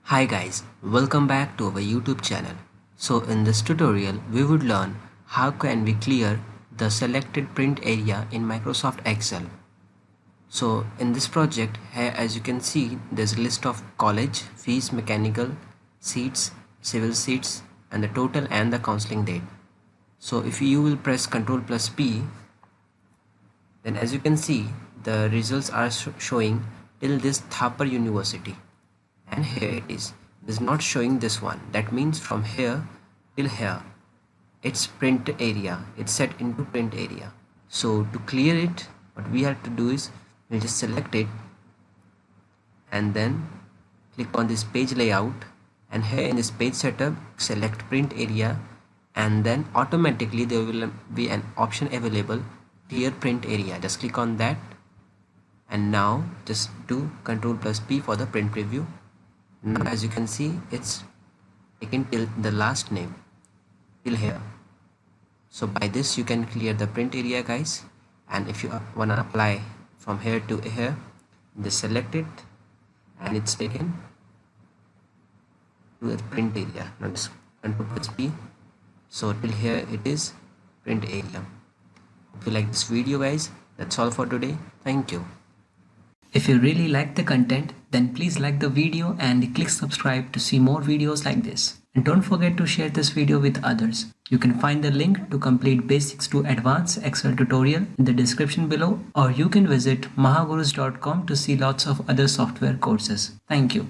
Hi guys, welcome back to our YouTube channel. So in this tutorial, we would learn how can we clear the selected print area in Microsoft Excel. So in this project, here as you can see, there's a list of college, fees, mechanical, seats, civil seats, and the total and the counseling date. So if you will press Ctrl plus P, then as you can see, the results are showing till this Thapar University. And here it is not showing this one. That means from here till here it's print area, it's set into print area. So to clear it, what we have to do is we'll just select it and then click on this page layout, and here in this page setup select print area, and then automatically there will be an option available, clear print area. Just click on that, and now just do Ctrl plus P for the print preview. Now as you can see, it's taken till the last name till here. So by this you can clear the print area, guys. And if you want to apply from here to here, just select it and it's taken to the print area. Now just Ctrl plus P. So till here it is print area. If you like this video, guys, that's all for today. Thank you. If you really like the content, then please like the video and click subscribe to see more videos like this. And don't forget to share this video with others. You can find the link to complete Basics to Advanced Excel tutorial in the description below, or you can visit mahagurus.com to see lots of other software courses. Thank you.